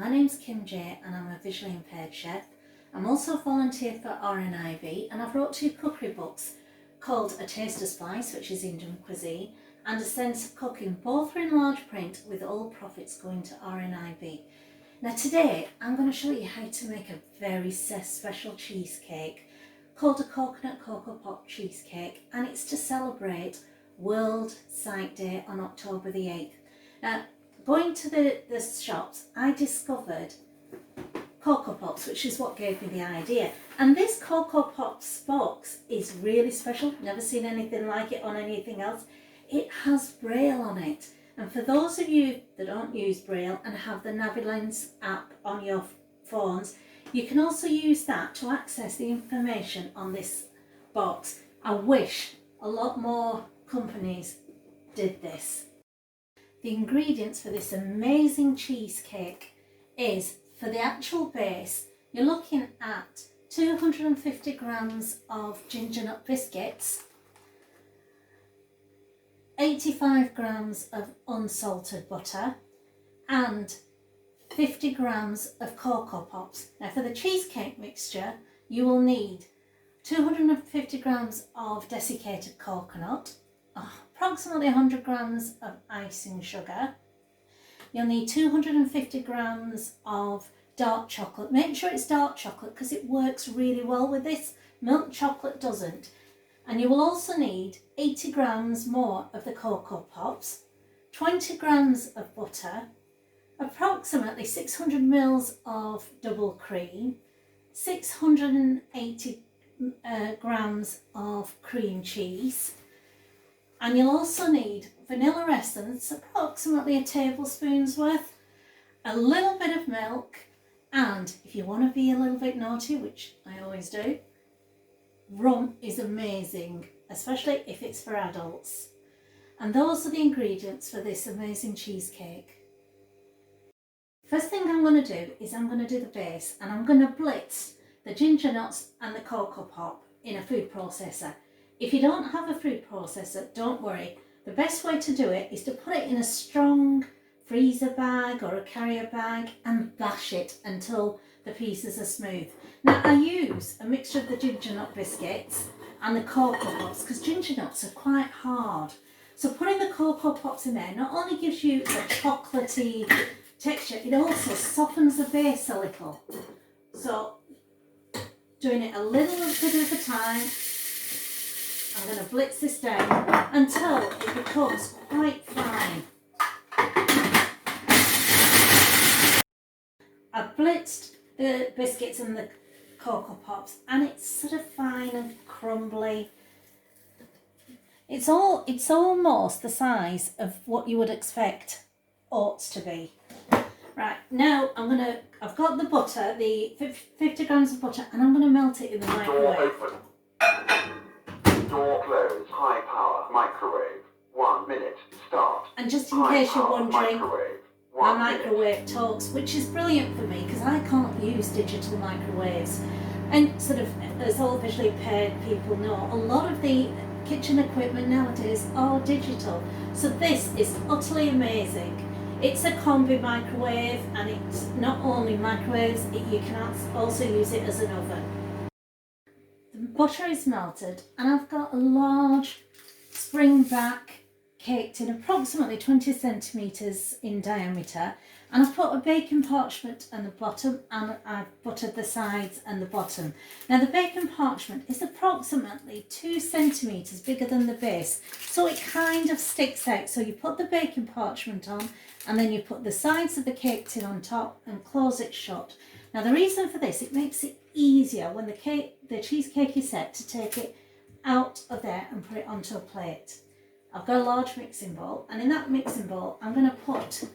my name's Kim J and I'm a visually impaired chef. I'm also a volunteer for RNIB and I've wrote 2 cookery books called A Taste of Spice, which is Indian cuisine, and A Sense of Cooking. Both are in large print with all profits going to RNIB. Now today I'm going to show you how to make a very special cheesecake called a coconut Coco Pop cheesecake, and it's to celebrate World Sight Day on October the 8th. Now, going to the shops, I discovered Coco Pops, which is what gave me the idea. And this Coco Pops box is really special. Never seen anything like it on anything else. It has Braille on it. And for those of you that don't use Braille and have the NaviLens app on your phones, you can also use that to access the information on this box. I wish a lot more companies did this. The ingredients for this amazing cheesecake is, for the actual base, you're looking at 250 grams of ginger nut biscuits, 85 grams of unsalted butter, and 50 grams of Coco Pops. Now for the cheesecake mixture, you will need 250 grams of desiccated coconut, approximately 100 grams of icing sugar. You'll need 250 grams of dark chocolate. Make sure it's dark chocolate because it works really well with this. Milk chocolate doesn't. And you will also need 80 grams more of the Coco Pops, 20 grams of butter, approximately 600 mils of double cream, 680 grams of cream cheese, and you'll also need vanilla essence, approximately a tablespoon's worth, a little bit of milk, and if you want to be a little bit naughty, which I always do, rum is amazing, especially if it's for adults. And those are the ingredients for this amazing cheesecake. First thing I'm going to do is I'm going to do the base, and I'm going to blitz the ginger nuts and the Coco Pop in a food processor. If you don't have a food processor, don't worry. The best way to do it is to put it in a strong freezer bag or a carrier bag and bash it until the pieces are smooth. Now I use a mixture of the ginger nut biscuits and the Coco Pops because ginger nuts are quite hard. So putting the Coco Pops in there not only gives you a chocolatey texture, it also softens the base a little. So doing it a little bit at a time, I'm going to blitz this down until it becomes quite fine. I've blitzed the biscuits and the Coco Pops and it's sort of fine and crumbly. It's almost the size of what you would expect oats to be. Right, now I've got the butter, the 50 grams of butter, and I'm going to melt it in the microwave. Door open. Door closed. High power. Microwave. 1 minute. Start. And just in case you're wondering, my my microwave talks, which is brilliant for me because I can't use digital microwaves. And sort of, as all visually impaired people know, a lot of the kitchen equipment nowadays are digital. So this is utterly amazing. It's a combi microwave, and it's not only microwaves, you can also use it as an oven. The butter is melted and I've got a large spring back cake tin, approximately 20 centimetres in diameter, and I've put a baking parchment on the bottom and I've buttered the sides and the bottom. Now the baking parchment is approximately 2 centimetres bigger than the base, so it kind of sticks out. So you put the baking parchment on and then you put the sides of the cake tin on top and close it shut. Now the reason for this, it makes it easier when the cheesecake is set to take it out of there and put it onto a plate. I've got a large mixing bowl, and in that mixing bowl I'm going to put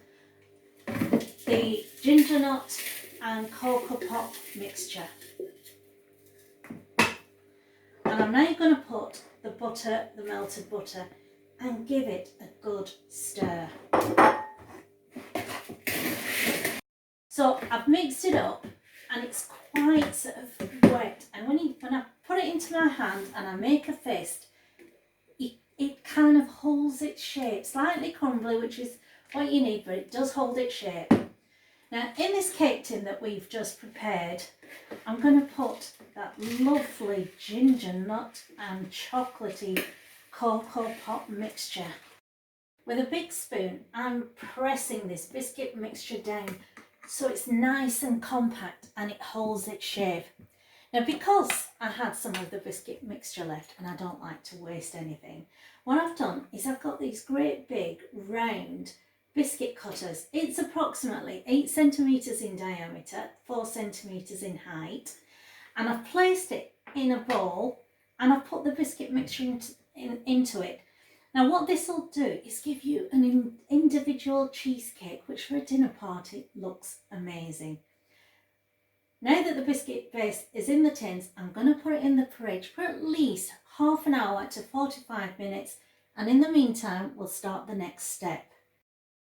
the ginger nut and Coco Pop mixture, and I'm now going to put the butter, the melted butter, and give it a good stir. So I've mixed it up and it's quite sort of wet, and when I put it into my hand and I make a fist, it kind of holds its shape, slightly crumbly, which is what you need, but it does hold its shape. Now in this cake tin that we've just prepared, I'm going to put that lovely ginger nut and chocolatey Coco Pop mixture. With a big spoon, I'm pressing this biscuit mixture down so it's nice and compact and it holds its shape. Now because I had some of the biscuit mixture left and I don't like to waste anything, what I've done is I've got these great big round biscuit cutters. It's approximately 8 centimetres in diameter, 4 centimetres in height, and I've placed it in a bowl and I've put the biscuit mixture into it. Now what this will do is give you an individual cheesecake, which for a dinner party looks amazing. Now that the biscuit base is in the tins, I'm going to put it in the fridge for at least half an hour to 45 minutes, and in the meantime we'll start the next step.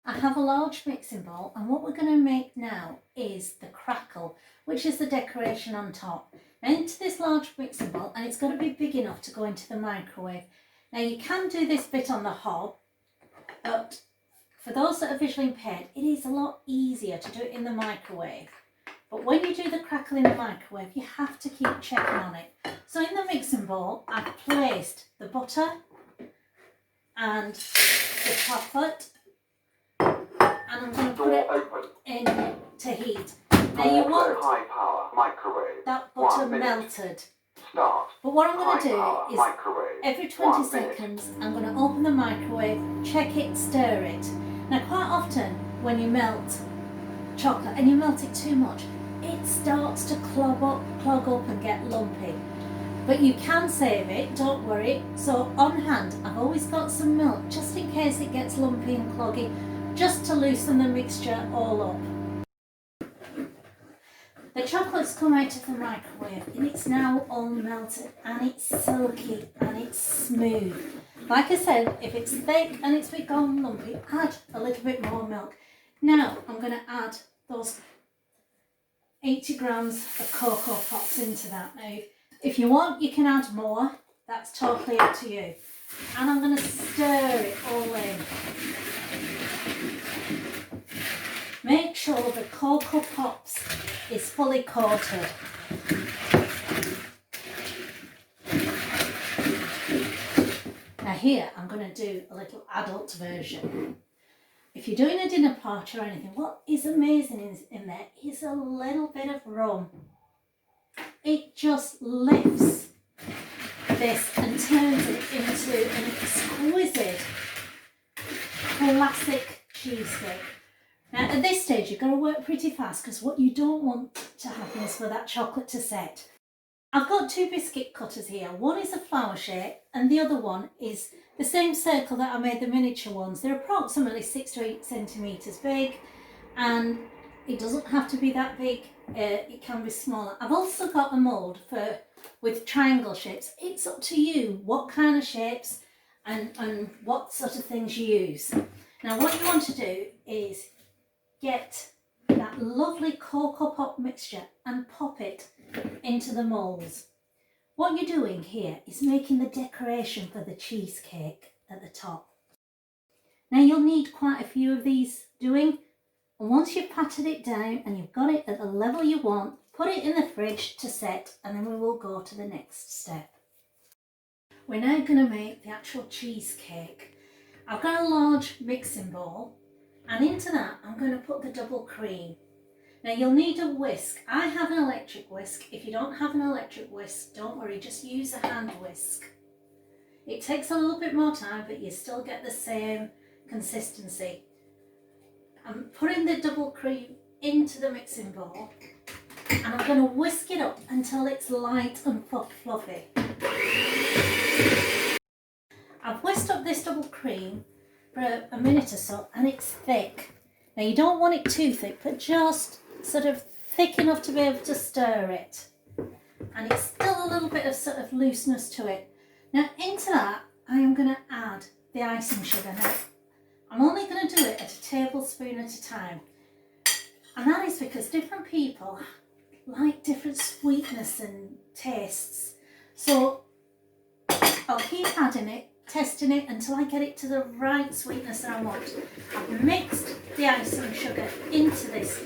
I have a large mixing bowl, and what we're going to make now is the crackle, which is the decoration on top. Now into this large mixing bowl, and it's got to be big enough to go into the microwave. Now you can do this bit on the hob, but for those that are visually impaired, it is a lot easier to do it in the microwave. But when you do the crackle in the microwave, you have to keep checking on it. So in the mixing bowl, I've placed the butter and the chocolate, and I'm going to put it in to heat. Now you want high power microwave. that butter melted. Start. But what I'm going to do is Microwave. every 20 seconds I'm going to open the microwave, check it, stir it. Now quite often when you melt chocolate and you melt it too much, it starts to clog up and get lumpy. But you can save it, don't worry. So on hand I've always got some milk just in case it gets lumpy and cloggy, just to loosen the mixture all up. The chocolate's come out of the microwave and it's now all melted and it's silky and it's smooth. Like I said, if it's thick and it's a bit gone lumpy, add a little bit more milk. Now I'm going to add those 80 grams of Coco Pops into that. Now if you want, you can add more, that's totally up to you. And I'm going to stir it all in. Make sure the Coco Pops is fully coated. Now here I'm going to do a little adult version. If you're doing a dinner party or anything, what is amazing in there is a little bit of rum. It just lifts this and turns it into an exquisite classic cheesecake. Now at this stage you've got to work pretty fast because what you don't want to happen is for that chocolate to set. I've got 2 biscuit cutters here. One is a flower shape and the other one is the same circle that I made the miniature ones. They're approximately 6 to 8 centimetres big, and it doesn't have to be that big, it can be smaller. I've also got a mould with triangle shapes. It's up to you what kind of shapes and what sort of things you use. Now what you want to do is get that lovely Coco Pop mixture and pop it into the moulds. What you're doing here is making the decoration for the cheesecake at the top. Now you'll need quite a few of these doing, and once you've patted it down and you've got it at the level you want, put it in the fridge to set, and then we will go to the next step. We're now going to make the actual cheesecake. I've got a large mixing bowl, and into that I'm going to put the double cream. Now you'll need a whisk. I have an electric whisk. If you don't have an electric whisk, don't worry, just use a hand whisk. It takes a little bit more time, but you still get the same consistency. I'm putting the double cream into the mixing bowl and I'm going to whisk it up until it's light and fluffy. I've whisked up this double cream for a minute or so and it's thick. Now you don't want it too thick, but just sort of thick enough to be able to stir it. And it's still a little bit of sort of looseness to it. Now into that I am going to add the icing sugar. Now I'm only going to do it at a tablespoon at a time. And that is because different people like different sweetness and tastes. So I'll keep adding it testing it until I get it to the right sweetness that I want. I've mixed the icing sugar into this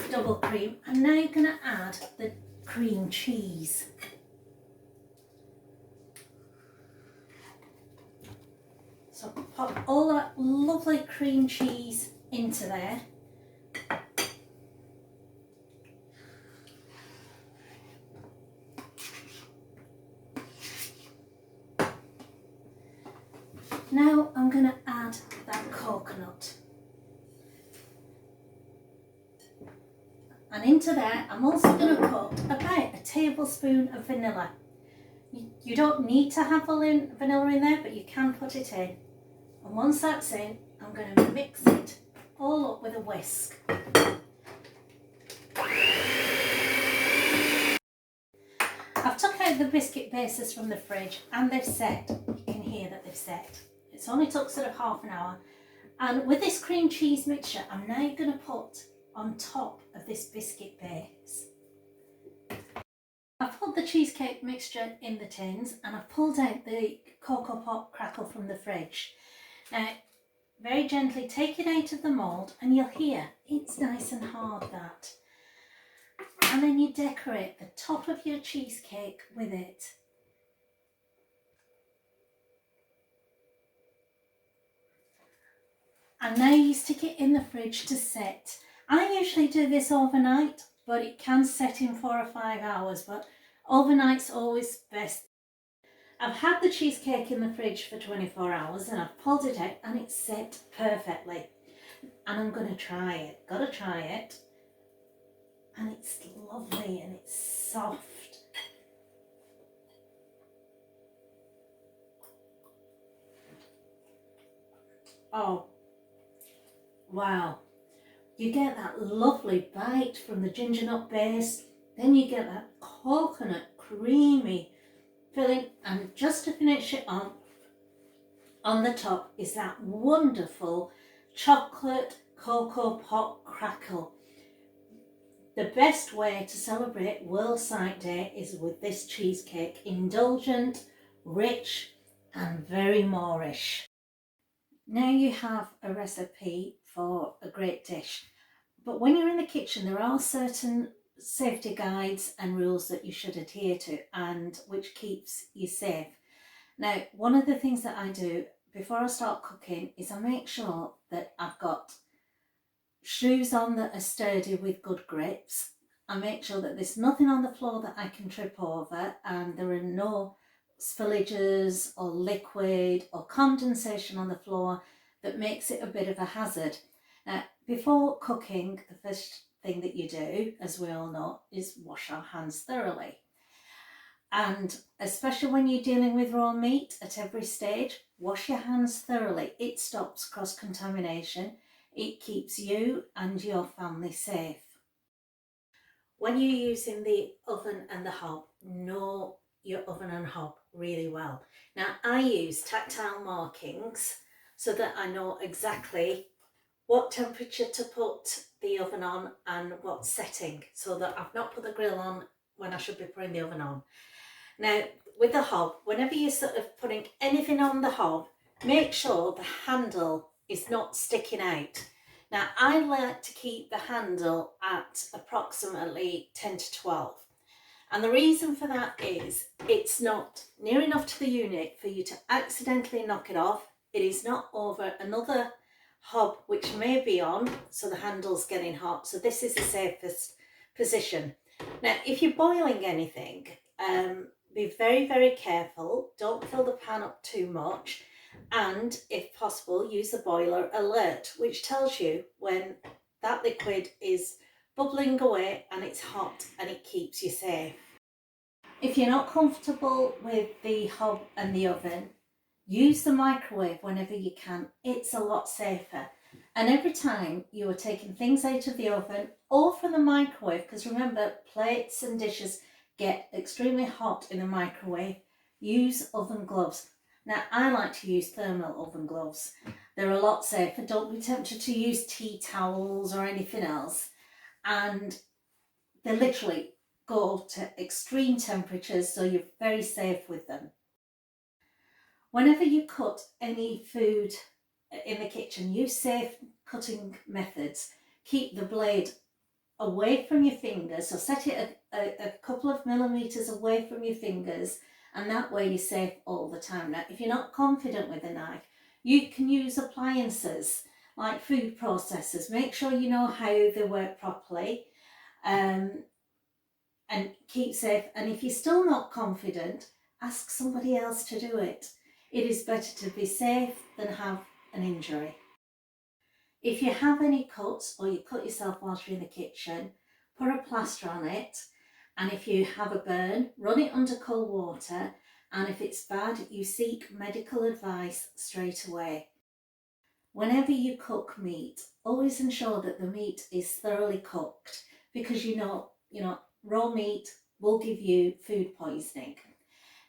double cream, and now you're going to add the cream cheese. So pop all that lovely cream cheese into there. Now I'm going to add that coconut. And into there I'm also going to put about a tablespoon of vanilla. You don't need to have vanilla in there, but you can put it in. And once that's in, I'm going to mix it all up with a whisk. I've took out the biscuit bases from the fridge and they've set. You can hear that they've set. It's only took sort of half an hour. And with this cream cheese mixture, I'm now going to put on top of this biscuit base. I've put the cheesecake mixture in the tins and I've pulled out the Coco Pop crackle from the fridge. Now, very gently take it out of the mould and you'll hear it's nice and hard, that. And then you decorate the top of your cheesecake with it. And now you stick it in the fridge to set. I usually do this overnight, but it can set in 4 or 5 hours, but overnight's always best. I've had the cheesecake in the fridge for 24 hours and I've pulled it out and it's set perfectly. And I'm going to try it. Gotta try it. And it's lovely and it's soft. Oh, wow. You get that lovely bite from the ginger nut base. Then you get that coconut creamy filling, and just to finish it on the top is that wonderful chocolate Coco Pop crackle. The best way to celebrate World Sight Day is with this cheesecake. Indulgent, rich and very Moorish. Now you have a recipe for a great dish, but when you're in the kitchen there are certain safety guides and rules that you should adhere to, and which keeps you safe. Now, one of the things that I do before I start cooking is I make sure that I've got shoes on that are sturdy with good grips. I make sure that there's nothing on the floor that I can trip over, and there are no spillages or liquid or condensation on the floor that makes it a bit of a hazard. Now, before cooking, the first thing that you do, as we all know, is wash our hands thoroughly. And especially when you're dealing with raw meat at every stage, wash your hands thoroughly. It stops cross-contamination. It keeps you and your family safe. When you're using the oven and the hob, know your oven and hob really well. Now, I use tactile markings so that I know exactly what temperature to put the oven on and what setting, so that I've not put the grill on when I should be putting the oven on. Now, with the hob, whenever you're sort of putting anything on the hob, make sure the handle is not sticking out. Now, I like to keep the handle at approximately 10 to 12. And the reason for that is it's not near enough to the unit for you to accidentally knock it off. It is not over another hob which may be on, so the handle's getting hot. So this is the safest position. Now, if you're boiling anything, be very, very careful. Don't fill the pan up too much. And if possible, use the boiler alert, which tells you when that liquid is bubbling away and it's hot, and it keeps you safe. If you're not comfortable with the hob and the oven, use the microwave whenever you can. It's a lot safer. And every time you are taking things out of the oven or from the microwave, because remember, plates and dishes get extremely hot in the microwave, use oven gloves. Now, I like to use thermal oven gloves. They're a lot safer. Don't be tempted to use tea towels or anything else. And they literally go to extreme temperatures, so you're very safe with them. Whenever you cut any food in the kitchen, use safe cutting methods. Keep the blade away from your fingers, so set it a couple of millimeters away from your fingers, and that way you're safe all the time. Now, if you're not confident with a knife, you can use appliances like food processors. Make sure you know how they work properly, and keep safe. And if you're still not confident, ask somebody else to do it. It is better to be safe than have an injury. If you have any cuts or you cut yourself whilst you're in the kitchen, put a plaster on it, and if you have a burn, run it under cold water, and if it's bad, you seek medical advice straight away. Whenever you cook meat, always ensure that the meat is thoroughly cooked, because you know raw meat will give you food poisoning.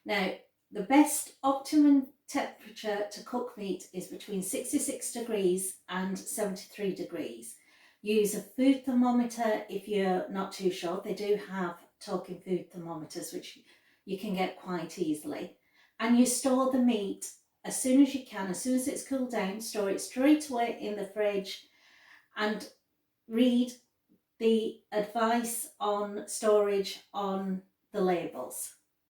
Now, the best optimum temperature to cook meat is between 66 degrees and 73 degrees. Use a food thermometer if you're not too sure. They do have talking food thermometers, which you can get quite easily. And you store the meat as soon as you can. As soon as it's cooled down, store it straight away in the fridge and read the advice on storage on the labels.